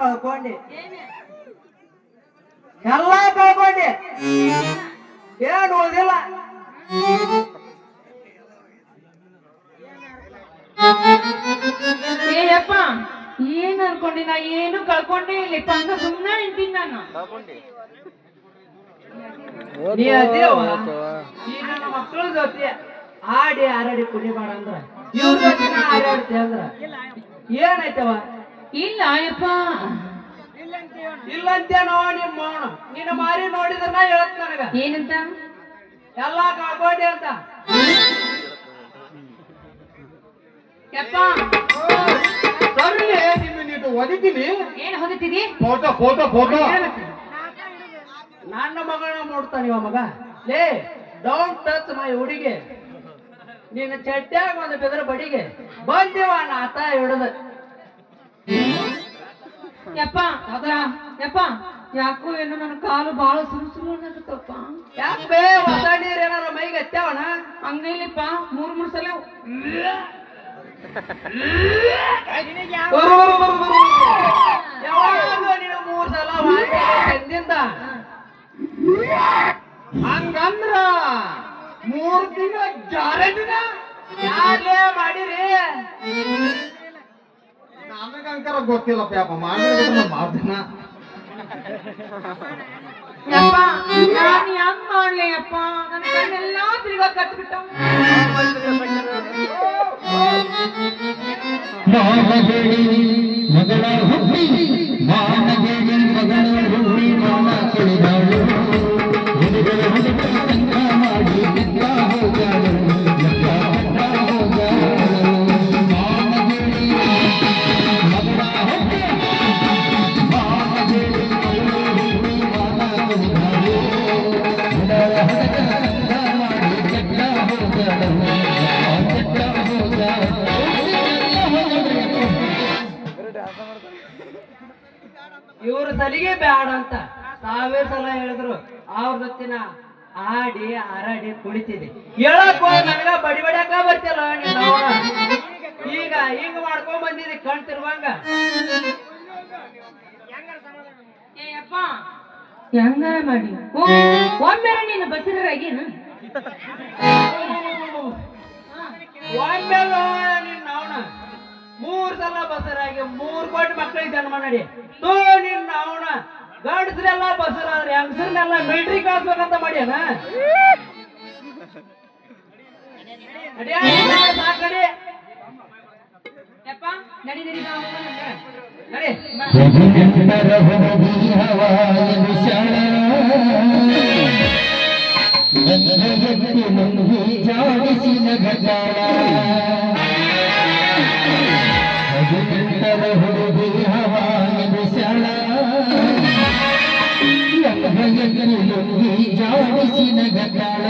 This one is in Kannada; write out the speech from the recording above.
ಕಳ್ಕೊಂಡಿ ಎಲ್ಲ ಕಳ್ಕೊಂಡಿ ಏನು ಓದಿಲ್ಲ ಏಯಪ್ಪ ಏನ್ ಅನ್ಕೊಂಡಿ ನಾ ಏನು ಕಳ್ಕೊಂಡೇ ಇಲ್ಲಪ್ಪ ಹಂಗ ಸುಮ್ಮನೆ ನಿಂತೀನಿ ನಾನು ನೀ ಅದೇವ ಈ ನನ್ನ ಮಕ್ಕಳ ಜೊತೆ ಆಡಿ ಆರಾಡಿ ಕುಡಿ ಮಾಡಂದ್ರ ಇವ್ರ ಜೊತೆ ಆರಾಡ್ತಿ ಅಂದ್ರ ಏನೈತವ ಇಲ್ಲ ಅಯ್ಯಪ್ಪ ಇಲ್ಲಂತೇನೋ ನಿಮ್ಮ ಅವನು ನಿನ್ನ ಮಾರಿ ನೋಡಿದ್ರ ನಾ ಹೇಳತ್ ನನಗ ಏನಂತ ಎಲ್ಲಾ ಕಳ್ಕೊಂಡಿ ಅಂತ ಯಪ್ಪ ಸರಿ ನಿನ್ನ ನೀನು ಒದಿತೀನಿ ಏನ್ ಹೊದಿತಿದಿ ಫೋಟೋ ಫೋಟೋ ಫೋಟೋ ನನ್ನ ಮಗಳನ್ನ ನೋಡ್ತಾನ ಇವ ಮಗ ಲೇ ಡೋಂಟ್ ಟಚ್ ಮೈ ಹುಡುಗಿ ನಿನ್ನ ಚಟ್ಟ್ಯಾಗ ಒಂದು ಬೆದರ ಬಡಿಗೆ ಬಂದಿವ ನಾತ ಹಿಡದ ಯಪ್ಪ ಯಪ್ಪ ಯಾಕೋ ಏನು ನನ್ನ ಕಾಲು ಬಾಳ ಸುರು ಅನ್ನಕತ್ತಪ್ಪ ಯಾಕೆ ಬೇ ಹೊಸ ನೀರ್ ಏನಾರ ಮೈಗೆ ಹತ್ಯಾವಣ ಹಂಗಿಲ್ಲಪ್ಪ ಮೂರ್ ಸಲ ಯಾವಾಗ ನೀನು 3 ಸಲ ಎಂದಿಂದ ಹಂಗಂದ್ರ 3 ದಿನ ಗ್ಯಾರಂಟಿನ ಯಾರೇ ಮಾಡಿರಿ ನನಗಂಕರ ಗೊತ್ತಿಲ್ಲಪ್ಪ ಯಪ್ಪ ಮಾಡಿದ್ರೆ ಮಾಡ್ತೀನ ಯಪ್ಪ ನಾನು ಹೆಂಗ್ ಮಾಡ್ಲಿ ಯಪ್ಪ ನನ್ನ ಕಣ್ಣೆಲ್ಲಾ ತಿರ್ಗಾ ಕಟ್ಬಿಟ್ಟ ಮಗಳ ಹುಬ್ಬಿ ಮಾನಗೇಳಿ ಮಗಳ ಹುಬ್ಬಿ ಮಾನ ಕುಳಿದಾಳು ಹುಡುಗರ ಹುಡುಗ ಸಂಗ ಮಾಡಿ ಬಿದ್ದ ಹೋಗಾಳು ಮಾನಗೇಳಿ ಮಗಳ ಹುಬ್ಬಿ ಮಾನಗೇಳಿ ಮಗಳ ಹುಬ್ಬಿ ಮಾನ ಕುಳಿದಾಳು ಹುಡುಗರ ಹುಡುಗ ಸಂಗ ಮಾಡಿ ಬಿದ್ದ ಹೋಗಾಳು ಇವ್ರ ಸಲಿಗೆ ಬ್ಯಾಡ ಅಂತ 1000 ಸಲ ಹೇಳಿದ್ರು ಅವ್ರ ಜೊತಿನ ಆಡಿ ಆರಾಡಿ ಕುಡಿತಿದ್ದೆ ಹೇಳಕ್ ಹೋಗಿ ನನಗ ಬಡಿ ಬಡಿಯಾಕ ಬರ್ತಿಲ್ಲ ನೀನು ಈಗ ಹಿಂಗ ಮಾಡ್ಕೊಂಡ್ ಬಂದಿದ್ದಿ ಕಣ್ತಿರುವಂಗ ಏಯಪ್ಪ ಹೆಂಗಾರ ಮಾಡಿ ಒಮ್ಮೆ ನೀನು ಬಸಿರಾಗೇನು ಒಮ್ಮೆಲ್ಲ ನಿನ್ನ ಅವನ 3 ಸಲ ಬಸರಾಗಿ 3 ಕೋಟಿ ಮಕ್ಕಳಿಗೆ ಜನ್ಮ ನಡಿ ತೋ ನಿನ್ನ ಅವನ ಗಂಡಸ್ರೆಲ್ಲ ಬಸರಾದ್ರೆ ಹೆಂಗಸ್ರನ್ನೆಲ್ಲ ಮಿಲಿಟರಿ ಕಳ್ಸ್ಬೇಕಂತ ಮಾಡ್ಯಾನ ಸಾಕಡಿ ಯಪ್ಪ ನಡಿ ನಡಿ ನಾವು ನಡಿ ಜಾಡಿಸಿನ ಘಟಾಳ ಹುಡುಗಿ ಹವಾಯದು ಸಳ ಲುಂಗಿ ಜಾಡಿಸಿನ ಘಟಾಳ